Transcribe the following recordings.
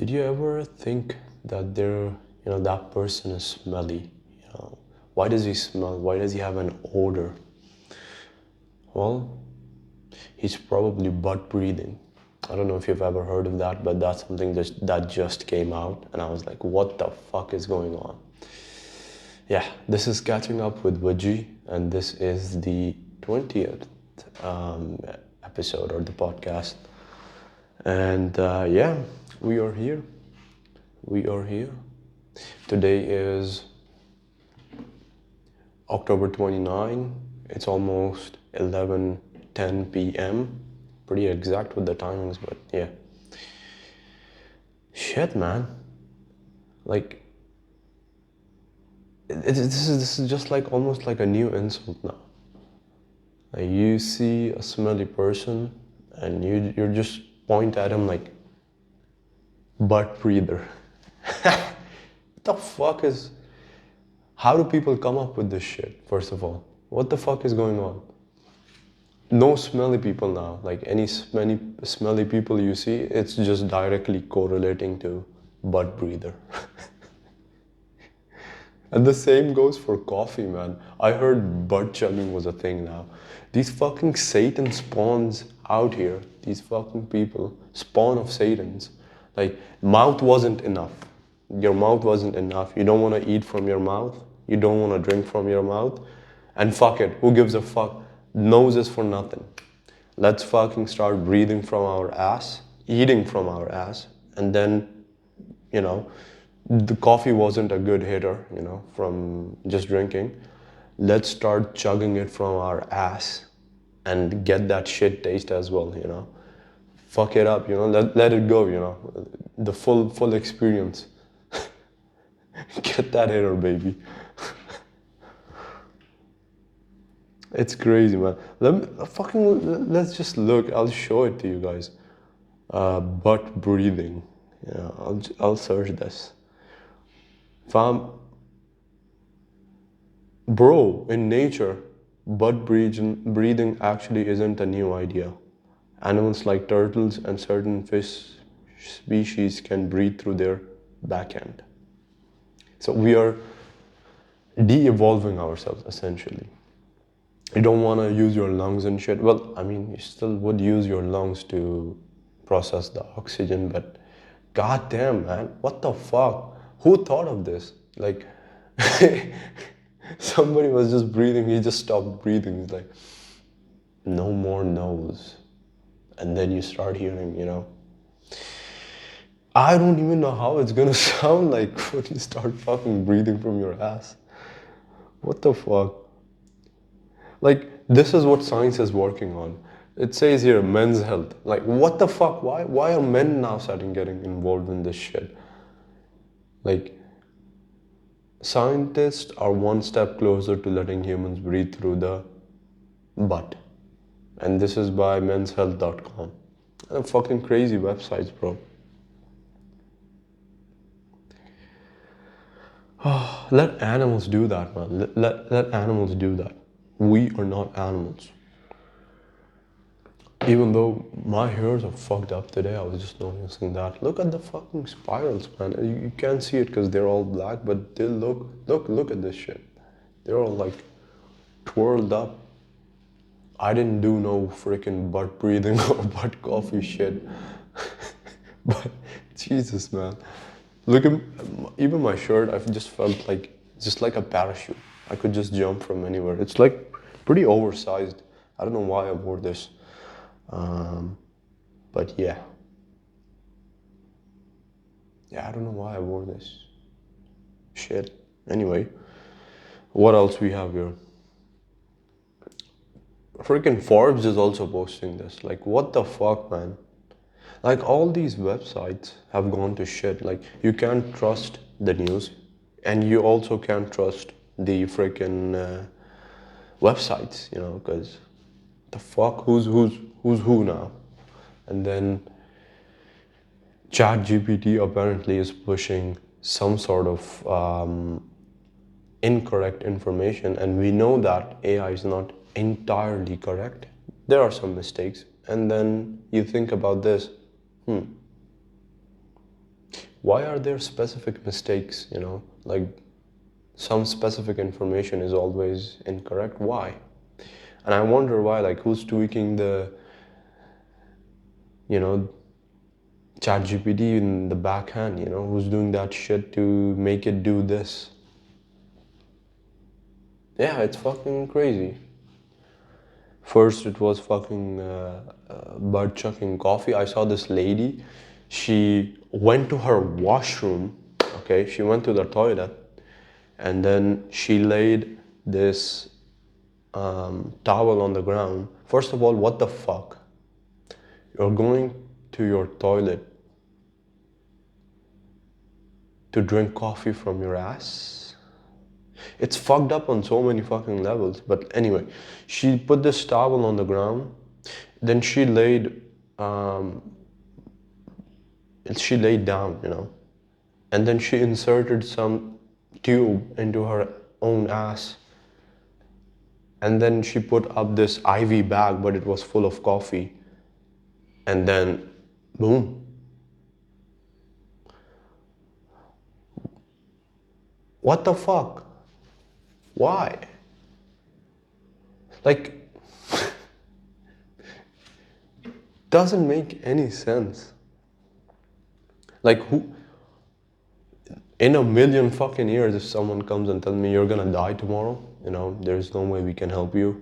Did you ever think that that person is smelly? Why does he smell? Why does he have an odor? Well, he's probably butt breathing. I don't know if you've ever heard of that, but that's something that just came out, and I was like, what the fuck is going on? Yeah, this is Catching Up with Wajeeh, and this is the 20th episode or the podcast. And yeah, we are here. We are here. Today is October 29. It's almost 11:10 p.m. Pretty exact with the timings, but yeah. Shit, man. Like, this is just like almost like a new insult now. Like, you see a smelly person and you just point at him like butt breather. What the fuck is? How do people come up with this shit? First of all, what the fuck is going on? No smelly people now. Like any smelly people you see, it's just directly correlating to butt breather. And the same goes for coffee, man. I heard butt chugging was a thing now. These fucking Satan spawns out here, these fucking people, spawn of Satans. Like, mouth wasn't enough. Your mouth wasn't enough. You don't want to eat from your mouth. You don't want to drink from your mouth. And fuck it, who gives a fuck? Nose is for nothing. Let's fucking start breathing from our ass, eating from our ass, and then, the coffee wasn't a good hitter, from just drinking. Let's start chugging it from our ass and get that shit taste as well. Fuck it up, let it go, the full experience. Get that hitter, baby. It's crazy, man. Let's just look. I'll show it to you guys. Butt breathing. I'll search this. Bro, in nature, butt breathing actually isn't a new idea. Animals like turtles and certain fish species can breathe through their back end. So we are de-evolving ourselves, essentially. You don't want to use your lungs and shit. Well, I mean, you still would use your lungs to process the oxygen, but goddamn, man, what the fuck? Who thought of this? Like, somebody was just breathing, he just stopped breathing. He's like, no more nose. And then you start hearing, I don't even know how it's gonna sound like when you start fucking breathing from your ass. What the fuck? Like, this is what science is working on. It says here, men's health. Like, what the fuck? Why are men now starting getting involved in this shit? Like, scientists are one step closer to letting humans breathe through the butt. And this is by menshealth.com. Fucking crazy websites, bro. Let animals do that, man. Let animals do that. We are not animals. Even though my hairs are fucked up today, I was just noticing that. Look at the fucking spirals, man. You can't see it because they're all black, but they look at this shit. They're all like twirled up. I didn't do no freaking butt breathing or butt coffee shit. But Jesus, man. Look at even my shirt. I just felt like just like a parachute. I could just jump from anywhere. It's like pretty oversized. I don't know why I wore this. But yeah. Yeah, I don't know why I wore this. Shit. Anyway, what else we have here? Freaking Forbes is also posting this. Like, what the fuck, man? Like, all these websites have gone to shit. Like, you can't trust the news, and you also can't trust the freaking websites, because the fuck, who's who now? And then ChatGPT apparently is pushing some sort of incorrect information, and we know that AI is not entirely correct. There are some mistakes, and then you think about this. Why are there specific mistakes, Like some specific information is always incorrect. Why? And I wonder why, like who's tweaking the, you know, ChatGPT in the backhand, who's doing that shit to make it do this? Yeah, it's fucking crazy. First, it was fucking butt chucking coffee. I saw this lady. She went to her washroom. Okay, she went to the toilet, and then she laid this towel on the ground. First of all, what the fuck? You're going to your toilet to drink coffee from your ass? It's fucked up on so many fucking levels. But anyway, she put this towel on the ground. Then um, she laid down, and then she inserted some tube into her own ass. And then she put up this IV bag, but it was full of coffee. And then, boom. What the fuck? Why? Like, doesn't make any sense. Like, who? In a million fucking years, if someone comes and tells me you're gonna die tomorrow, there's no way we can help you.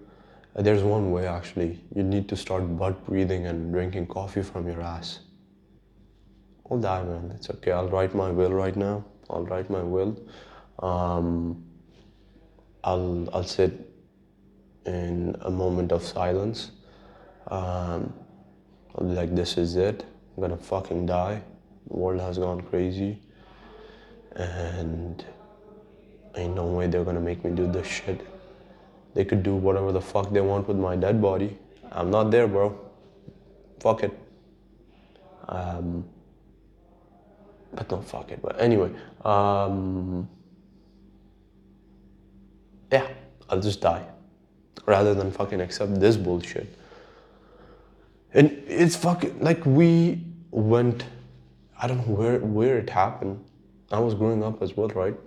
There's one way actually. You need to start butt breathing and drinking coffee from your ass. I'll die, man. It's okay. I'll write my will right now. I'll write my will. I'll sit in a moment of silence. I'll be like, this is it. I'm gonna fucking die. The world has gone crazy. And ain't no way they're gonna make me do this shit. They could do whatever the fuck they want with my dead body. I'm not there, bro. Fuck it. But not fuck it. But anyway, yeah, I'll just die rather than fucking accept this bullshit. And it's fucking like we went. I don't know where it happened. I was growing up as well, right?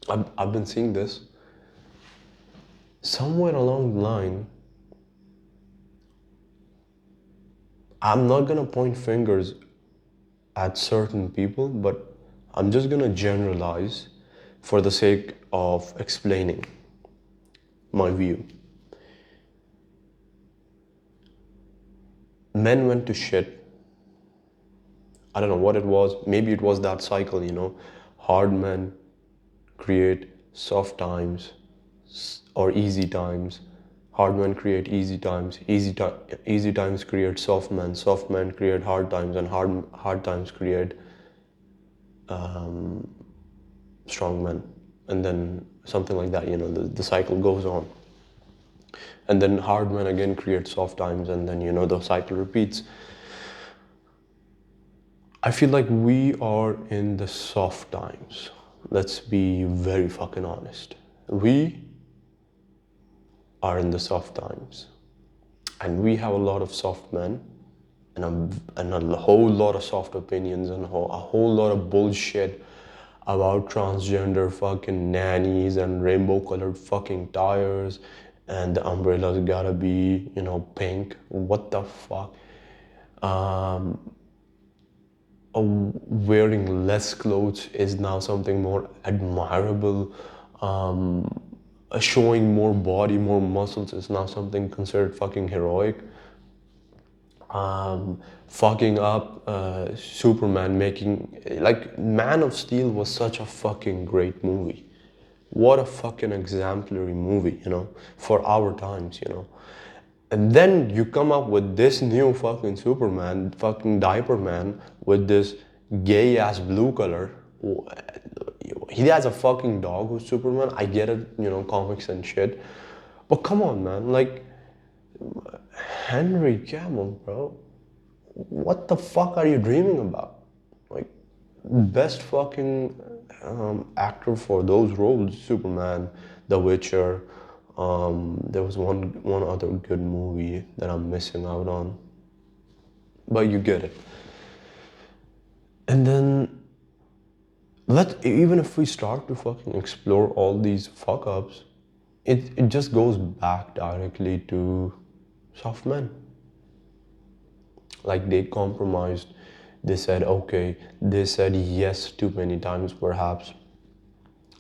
I've been seeing this. Somewhere along the line, I'm not gonna point fingers at certain people, but I'm just gonna generalize for the sake of explaining my view. Men went to shit. I don't know what it was. Maybe it was that cycle, Hard men create soft times or easy times. Hard men create easy times. Easy times create soft men. Soft men create hard times, and hard times create strong men. And then something like that, the cycle goes on. And then hard men again create soft times, and then the cycle repeats. I feel like we are in the soft times. Let's be very fucking honest. We are in the soft times. And we have a lot of soft men and a whole lot of soft opinions and a whole lot of bullshit about transgender fucking nannies and rainbow colored fucking tires and the umbrella's gotta be, pink. What the fuck? Wearing less clothes is now something more admirable. Showing more body, more muscles is now something considered fucking heroic. Fucking up Superman, making like Man of Steel was such a fucking great movie. What a fucking exemplary movie, for our times, And then you come up with this new fucking Superman, fucking diaper man, with this gay ass blue color. He has a fucking dog who's Superman. I get it, comics and shit. But come on, man, like Henry Cavill, bro. What the fuck are you dreaming about? Like, best fucking actor for those roles: Superman, The Witcher. There was one other good movie that I'm missing out on, but you get it. And then Even if we start to fucking explore all these fuck ups, it just goes back directly to soft men. Like they compromised, they said okay, they said yes too many times perhaps.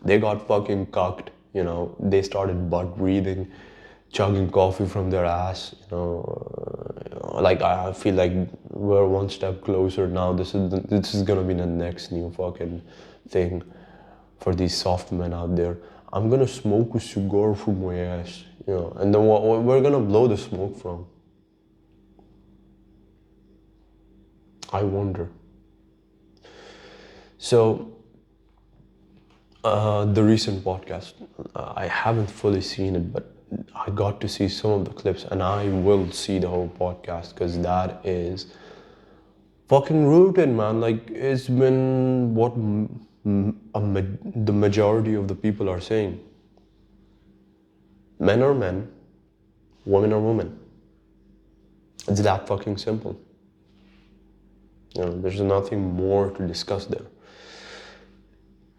They got fucking cucked, they started butt breathing, chugging coffee from their ass, like I feel like we're one step closer now. This is gonna be the next new fucking thing for these soft men out there. I'm gonna smoke a cigar from my ass, and then what we're gonna blow the smoke from? I wonder. So, the recent podcast, I haven't fully seen it, but I got to see some of the clips, and I will see the whole podcast because that is fucking rooted, man. Like, it's been what the majority of the people are saying. Men are men, women are women. It's that fucking simple. There's nothing more to discuss there.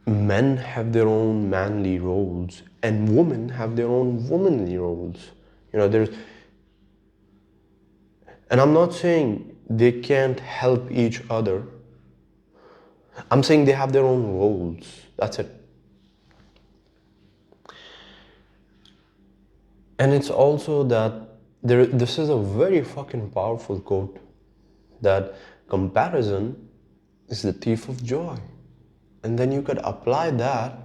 Men have their own manly roles and women have their own womanly roles. There's, and I'm not saying they can't help each other. I'm saying they have their own roles. That's it. And it's also that this is a very fucking powerful quote, that comparison is the thief of joy. And then you could apply that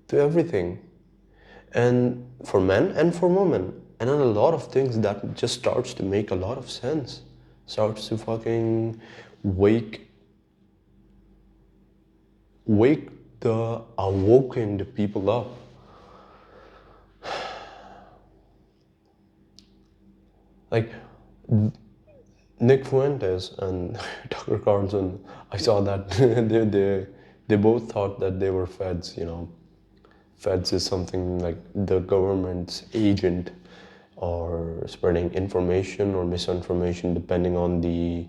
to everything. And for men and for women. And then a lot of things that just starts to make a lot of sense. Starts to fucking wake the awakened people up. Like Nick Fuentes and Tucker Carlson, I saw that they both thought that they were feds, Feds is something like the government's agent or spreading information or misinformation depending on the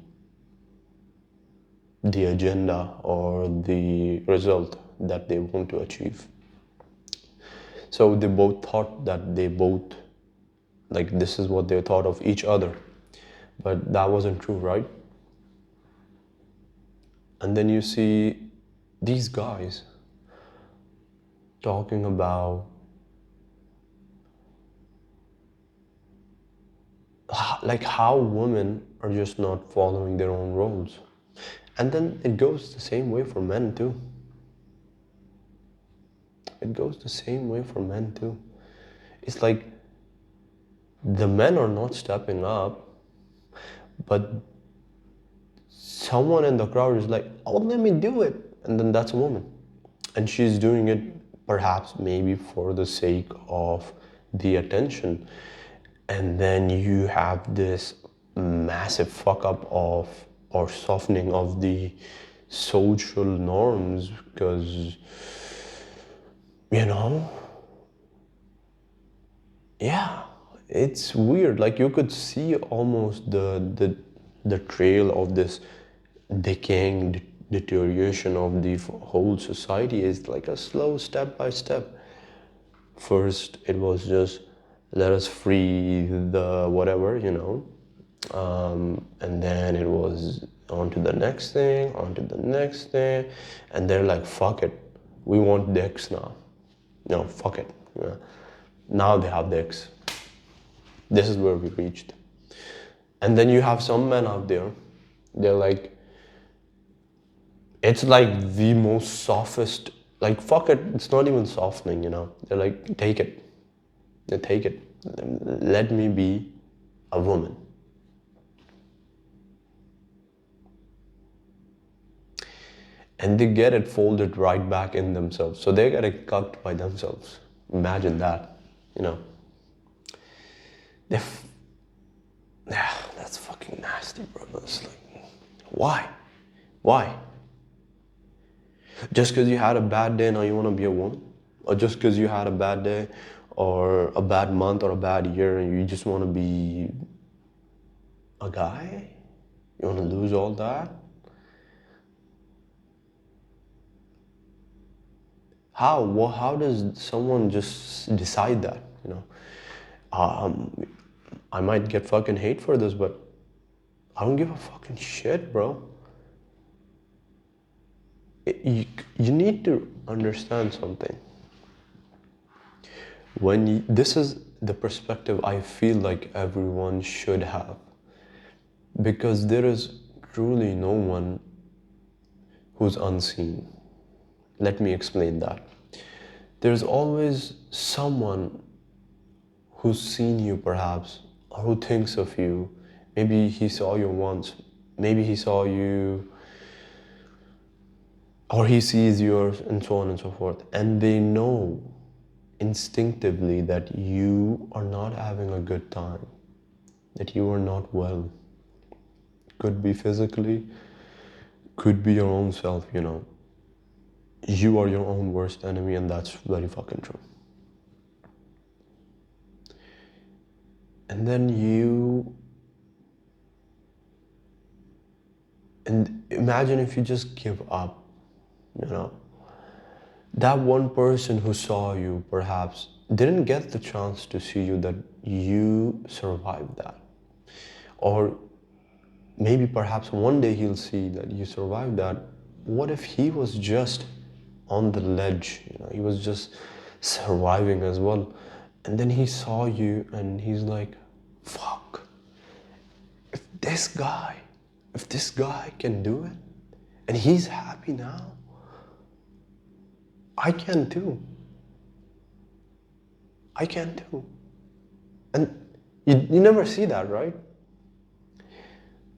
agenda or the result that they want to achieve. So they both thought that like this is what they thought of each other. But that wasn't true, right? And then you see these guys talking about like how women are just not following their own roles. And then it goes the same way for men too. It goes the same way for men too. It's like the men are not stepping up, but someone in the crowd is like, oh, let me do it. And then that's a woman. And she's doing it perhaps maybe for the sake of the attention. And then you have this massive fuck up of or softening of the social norms because, yeah, it's weird. Like you could see almost the trail of this decaying deterioration of the whole society is like a slow step by step. First, it was just let us free the whatever, and then it was on to the next thing, on to the next thing, and they're like, fuck it, we want dicks now. No, fuck it. Yeah. Now they have dicks. This is where we reached. And then you have some men out there, they're like, it's like the most softest, like fuck it, it's not even softening, They're like, take it. They take it. Let me be a woman. And they get it folded right back in themselves. So they get it cucked by themselves. Imagine that, Yeah, that's fucking nasty, bro. It's like, why? Why? Just because you had a bad day, now you want to be a woman? Or just because you had a bad day, or a bad month, or a bad year, and you just want to be a guy? You want to lose all that? How does someone just decide that? You know, um, I might get fucking hate for this, but I don't give a fucking shit, bro. You need to understand something. This is the perspective I feel like everyone should have, because there is truly no one who's unseen. Let me explain that. There's always someone who's seen you, perhaps, or who thinks of you. Maybe he saw you once, maybe he saw you, or he sees yours, and so on and so forth. And they know instinctively that you are not having a good time, that you are not well. Could be physically, could be your own self, you know. You are your own worst enemy, and that's very fucking true. And then and imagine if you just give up, you know. That one person who saw you perhaps didn't get the chance to see you, that you survived that. Or maybe perhaps one day he'll see that you survived that. What if he was just on the ledge, you know, he was just surviving as well. And then he saw you and he's like, fuck, if if this guy can do it and he's happy now, I can too. I can too. And you never see that, right?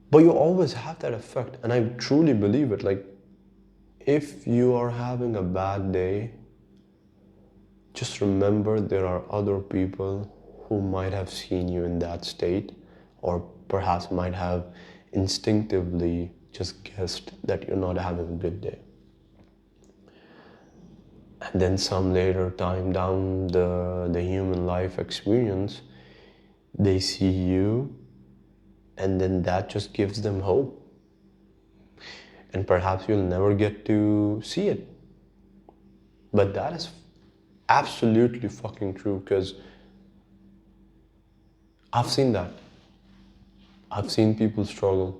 But you always have that effect. And I truly believe it. Like, if you are having a bad day, just remember there are other people who might have seen you in that state, or perhaps might have instinctively just guessed that you're not having a good day. And then some later time down the human life experience, they see you, and then that just gives them hope. And perhaps you'll never get to see it. But that is absolutely fucking true, because I've seen that. I've seen people struggle,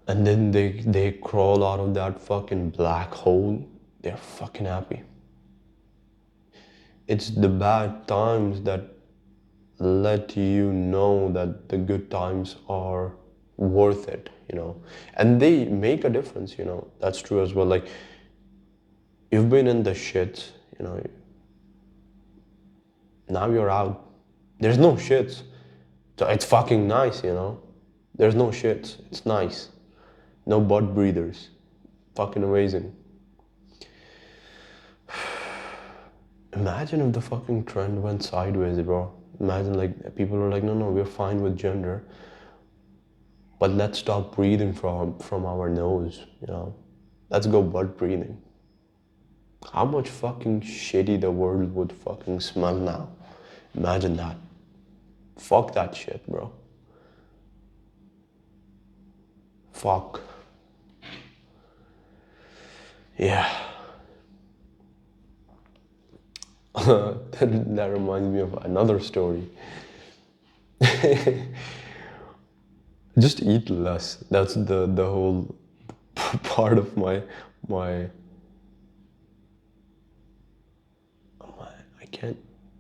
and then they crawl out of that fucking black hole. They're fucking happy. It's the bad times that let you know that the good times are worth it, you know. And they make a difference, you know. That's true as well. Like, you've been in the shits, you know. Now you're out. There's no shits. So it's fucking nice, you know. There's no shits. It's nice. No butt breathers. Fucking amazing. Imagine if the fucking trend went sideways, bro. Imagine like people are like, no, we're fine with gender, but let's stop breathing from our nose, you know. Let's go butt breathing. How much fucking shitty the world would fucking smell now. Imagine that. Fuck that shit, bro. Fuck. Yeah. that reminds me of another story. Just eat less. That's the whole part of my I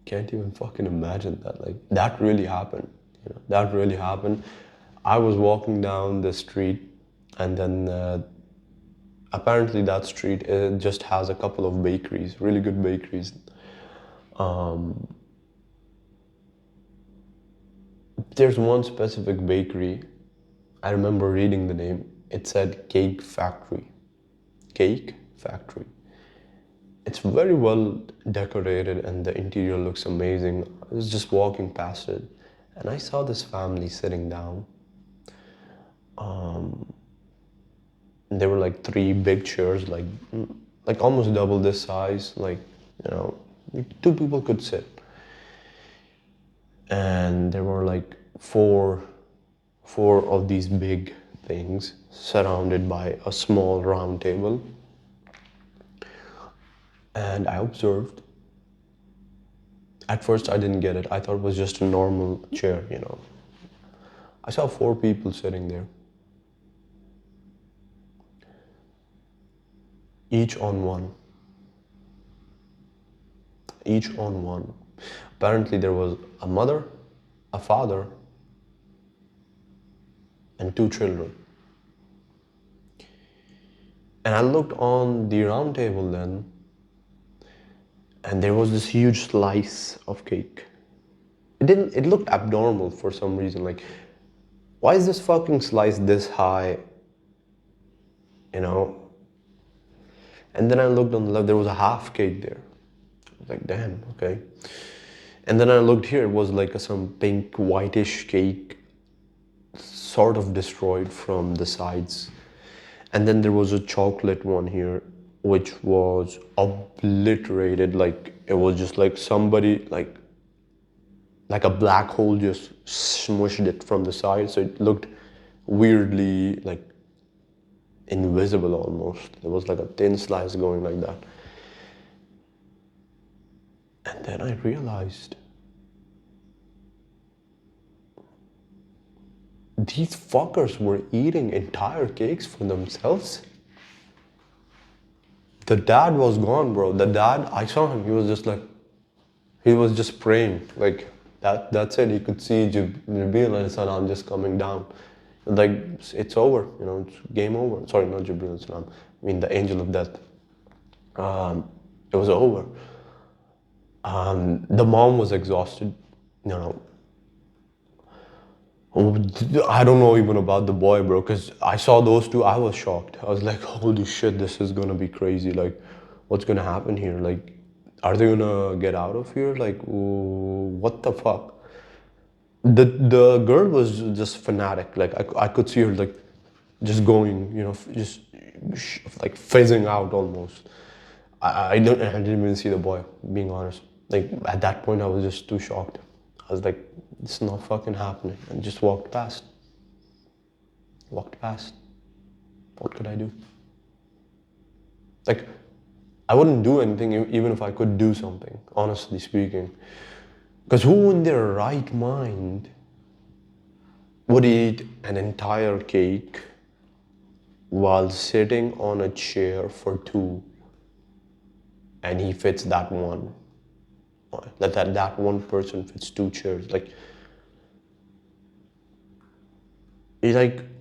can't even fucking imagine that. Like, that really happened. You know, that really happened. I was walking down the street, and then apparently that street just has a couple of bakeries, really good bakeries. There's one specific bakery. I remember reading the name. It said Cake Factory. Cake Factory. It's very well decorated and the interior looks amazing. I was just walking past it and I saw this family sitting down. There were like three big chairs, like almost double this size, like, you know, two people could sit. And there were like four of these big things surrounded by a small round table. And I observed. At first, I didn't get it. I thought it was just a normal chair, you know. I saw 4 people sitting there, each on one, each on one. Apparently, there was a mother, a father, and 2 children. And I looked on the round table then, and there was this huge slice of cake. It looked abnormal for some reason. Like, why is this fucking slice this high? You know? And then I looked on the left, there was a half cake there. I was like, damn, okay. And then I looked here, it was like some pink, whitish cake, sort of destroyed from the sides. And then there was a chocolate one here, which was obliterated. Like, it was just like somebody, like a black hole just smushed it from the side. So it looked weirdly, like, invisible almost. There was like a thin slice going like that. And then I realized these fuckers were eating entire cakes for themselves. The dad was gone, bro. The dad, I saw him, he was just praying. Like, that's it. He could see Jibreel and Salam just coming down. Like, it's over, you know, it's game over. Sorry, not Jibreel and Salam. I mean, the angel of death. It was over. The mom was exhausted, you know. I don't know even about the boy, bro, because I saw those two, I was shocked. I was like, holy shit, this is gonna be crazy. Like, what's gonna happen here? Like, are they gonna get out of here? Like, what the fuck? The girl was just fanatic. Like, I could see her, like, just going, you know, just like fizzing out almost. I didn't even see the boy, being honest. Like, at that point, I was just too shocked. I was like, this is not fucking happening. And just walked past. Walked past. What could I do? Like, I wouldn't do anything even if I could do something, honestly speaking. Because who in their right mind would eat an entire cake while sitting on a chair for 2 and he fits that one? That one person fits 2 chairs. Like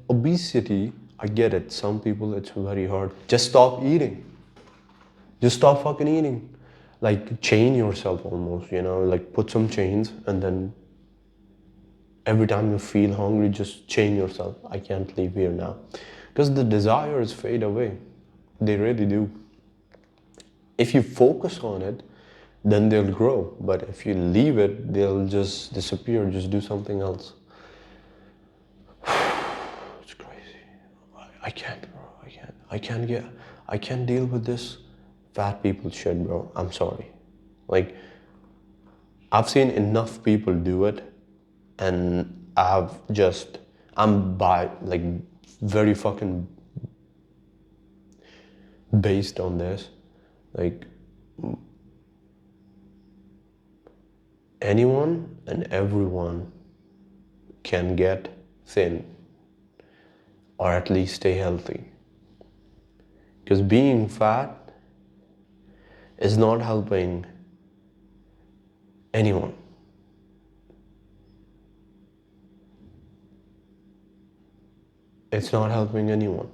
obesity, I get it. Some people it's very hard. Just stop eating. Just stop fucking eating. Like chain yourself almost, you know, like put some chains and then every time you feel hungry, just chain yourself. I can't leave here now. Because the desires fade away. They really do. If you focus on it, then they'll grow. But if you leave it, they'll just disappear. Just do something else. It's crazy. I can't, bro. I can't deal with this fat people shit, bro. I'm sorry. Like, I've seen enough people do it, and I'm very fucking based on this. Like, anyone and everyone can get thin or at least stay healthy. Because being fat is not helping anyone. It's not helping anyone.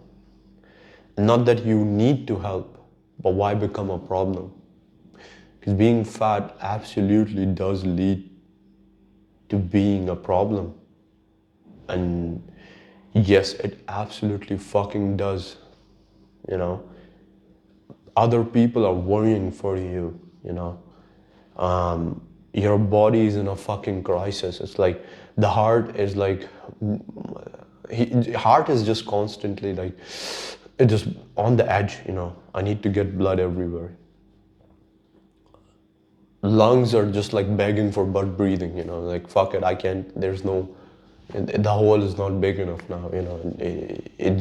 Not that you need to help, but why become a problem? Because being fat absolutely does lead to being a problem. And yes, it absolutely fucking does. You know, other people are worrying for you, you know. Your body is in a fucking crisis. It's like the heart is like, heart is just constantly like, it just on the edge, you know. I need to get blood everywhere. Lungs are just like begging for blood breathing, you know, like fuck it, I can't, there's no The hole is not big enough now, you know.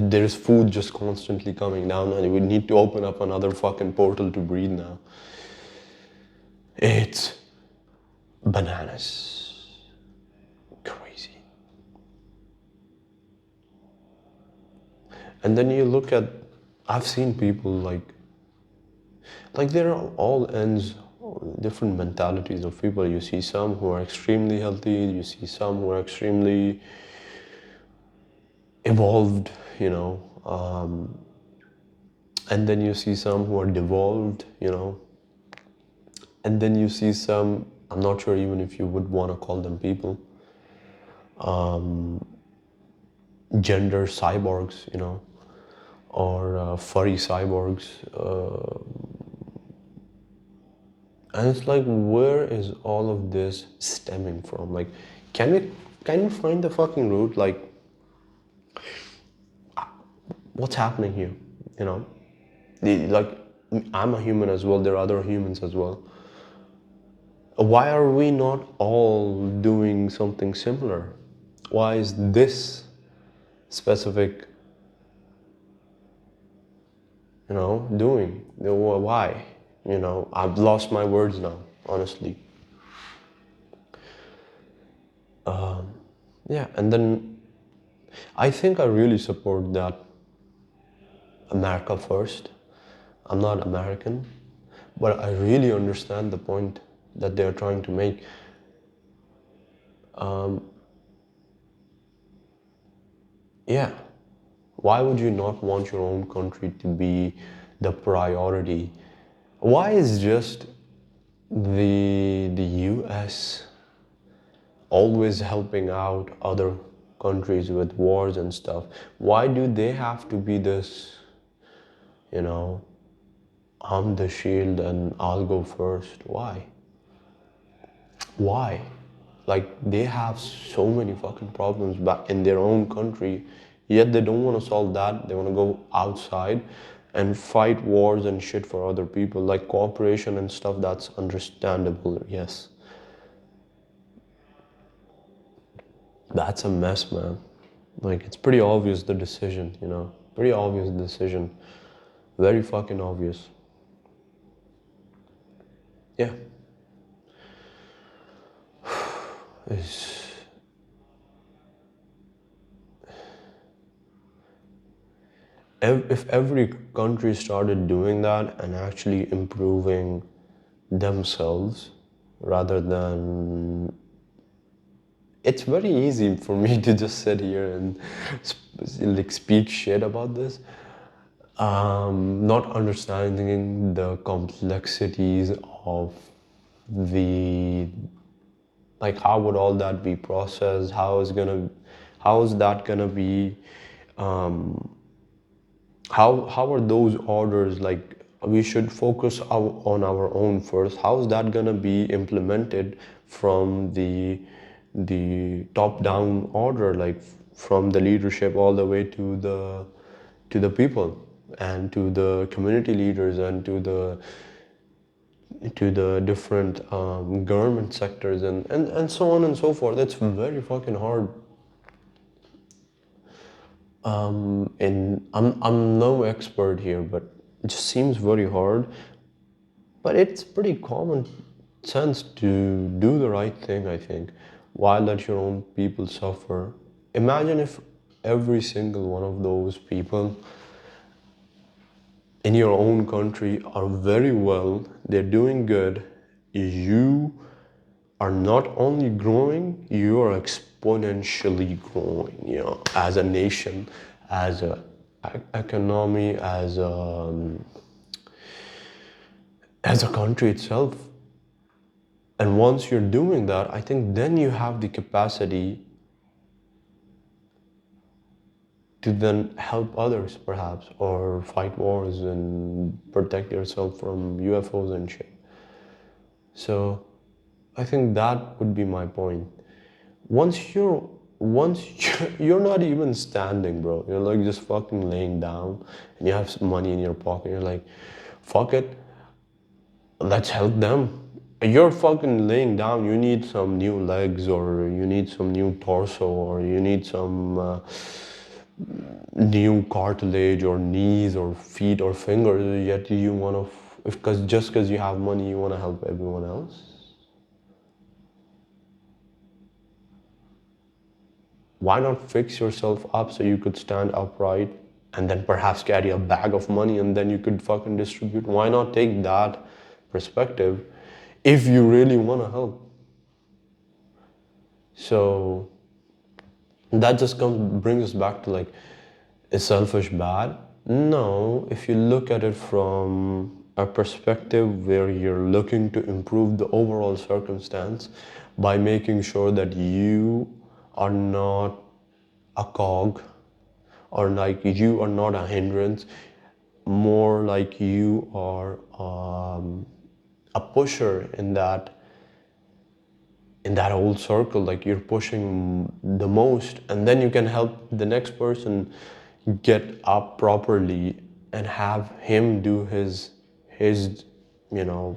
There's food just constantly coming down, and we need to open up another fucking portal to breathe now. It's bananas. Crazy. And then you look at, I've seen people like there are all ends, different mentalities of people. You see some who are extremely healthy, you see some who are extremely evolved, you know, and then you see some who are devolved, you know, and then you see some, I'm not sure even if you would want to call them people, gender cyborgs, you know, or furry cyborgs. And it's like, where is all of this stemming from? Like, can we find the fucking root? Like, what's happening here? You know, like, I'm a human as well. There are other humans as well. Why are we not all doing something similar? Why is this specific, you know, doing? Why? You know, I've lost my words now, honestly. Yeah, and then I think I really support that America first. I'm not American, but I really understand the point that they're trying to make. Yeah, why would you not want your own country to be the priority? Why is just the US always helping out other countries with wars and stuff? Why do they have to be this, you know, I'm the shield and I'll go first? Why? Why? Like, they have so many fucking problems back in their own country, yet they don't want to solve that. They want to go outside and fight wars and shit for other people. Like, cooperation and stuff, that's understandable, yes. That's a mess, man. Like, it's pretty obvious, the decision, you know? Pretty obvious decision. Very fucking obvious. Yeah. It's, if every country started doing that and actually improving themselves rather than, it's very easy for me to just sit here and like speak shit about this, not understanding the complexities of the, like, how would all that be processed, how is that gonna be, how are those orders, like, we should focus on our own first. How is that gonna be implemented from the top down order, like from the leadership all the way to the people and to the community leaders and to the different government sectors and so on and so forth. It's very fucking hard. And I'm no expert here, but it just seems very hard. But it's pretty common sense to do the right thing, I think. Why let your own people suffer? Imagine if every single one of those people in your own country are very well, they're doing good, you are not only growing, you are exponentially growing, you know, as a nation, as a economy, as a country itself. And once you're doing that, I think then you have the capacity to then help others, perhaps, or fight wars and protect yourself from UFOs and shit. So I think that would be my point. Once you're not even standing, bro. You're like just fucking laying down, and you have some money in your pocket. You're like, fuck it, let's help them. You're fucking laying down, you need some new legs, or you need some new torso, or you need some new cartilage, or knees, or feet, or fingers, yet you want to, because just because you have money, you want to help everyone else. Why not fix yourself up so you could stand upright and then perhaps carry a bag of money and then you could fucking distribute? Why not take that perspective if you really want to help? So that just brings us back to like, is selfish bad? No, if you look at it from a perspective where you're looking to improve the overall circumstance by making sure that you are not a cog, or like you are not a hindrance, more like you are a pusher in that whole circle, like you're pushing the most, and then you can help the next person get up properly and have him do his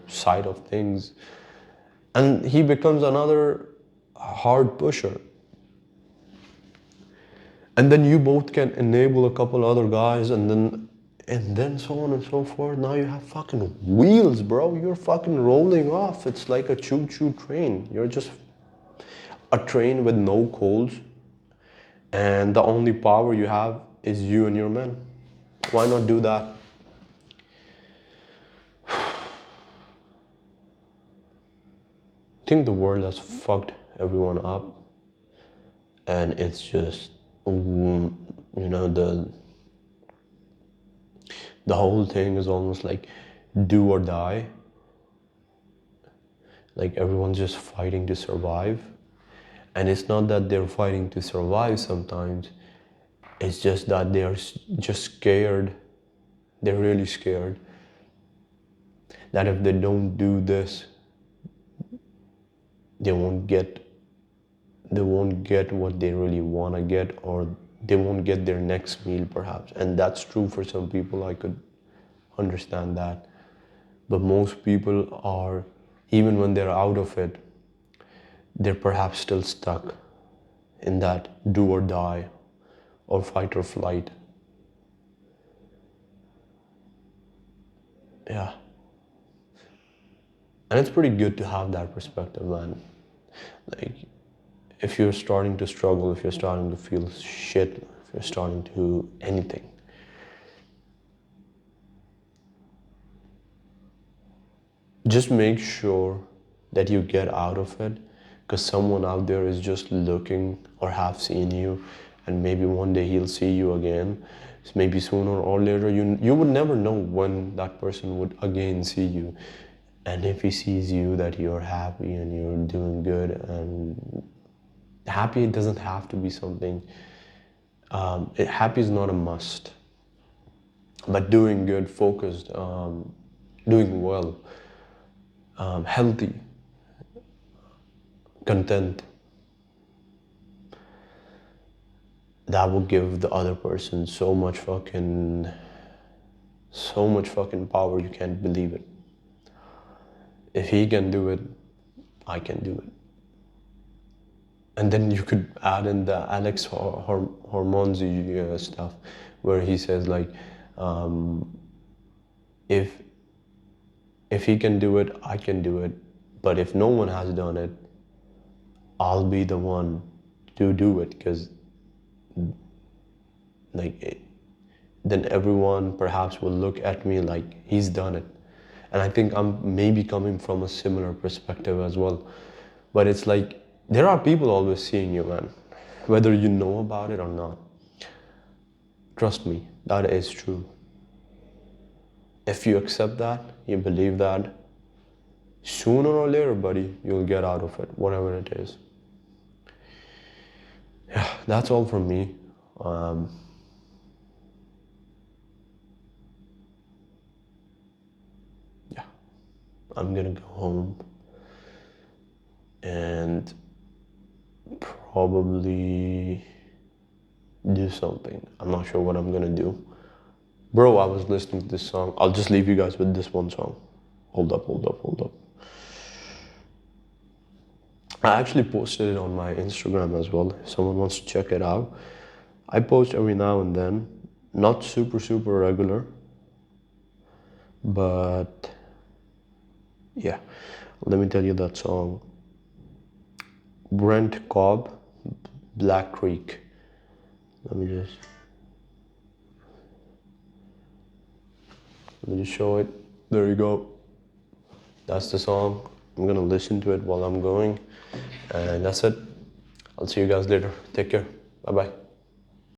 side of things, and he becomes another hard pusher, and then you both can enable a couple other guys, and then so on and so forth. Now you have fucking wheels, bro. You're fucking rolling off. It's like a choo-choo train. You're just a train with no coals, and the only power you have is you and your men. Why not do that? I think the world has fucked everyone up, and it's just the whole thing is almost like do or die. Like everyone's just fighting to survive, and it's not that they're fighting to survive sometimes. It's just that they're just scared. They're really scared that if they don't do this, they won't get what they really want to get, or they won't get their next meal perhaps. And that's true for some people. I could understand that, but most people are, even when they're out of it, they're perhaps still stuck in that do or die or fight or flight. Yeah. And it's pretty good to have that perspective, man. Like, if you're starting to struggle, if you're starting to feel shit, if you're starting to anything, just make sure that you get out of it, because someone out there is just looking or have seen you, and maybe one day he'll see you again. Maybe sooner or later, you would never know when that person would again see you. And if he sees you that you're happy and you're doing good, and happy doesn't have to be something, happy is not a must, but doing good, focused, doing well, healthy, content, that will give the other person so much fucking power, you can't believe it. If he can do it, I can do it. And then you could add in the Alex Hormonzi stuff, where he says like, if he can do it, I can do it. But if no one has done it, I'll be the one to do it, because then everyone perhaps will look at me like he's done it. And I think I'm maybe coming from a similar perspective as well. But it's like, there are people always seeing you, man, whether you know about it or not. Trust me, that is true. If you accept that, you believe that, sooner or later, buddy, you'll get out of it, whatever it is. Yeah, that's all from me. Yeah, I'm gonna go home and probably do something. I'm not sure what I'm gonna do. Bro, I was listening to this song. I'll just leave you guys with this one song. Hold up. I actually posted it on my Instagram as well. If someone wants to check it out, I post every now and then, not super regular, but yeah. Let me tell you that song. Brent Cobb, Black Creek. Let me just show it. There you go. That's the song. I'm gonna listen to it while I'm going. And that's it. I'll see you guys later. Take care. Bye bye.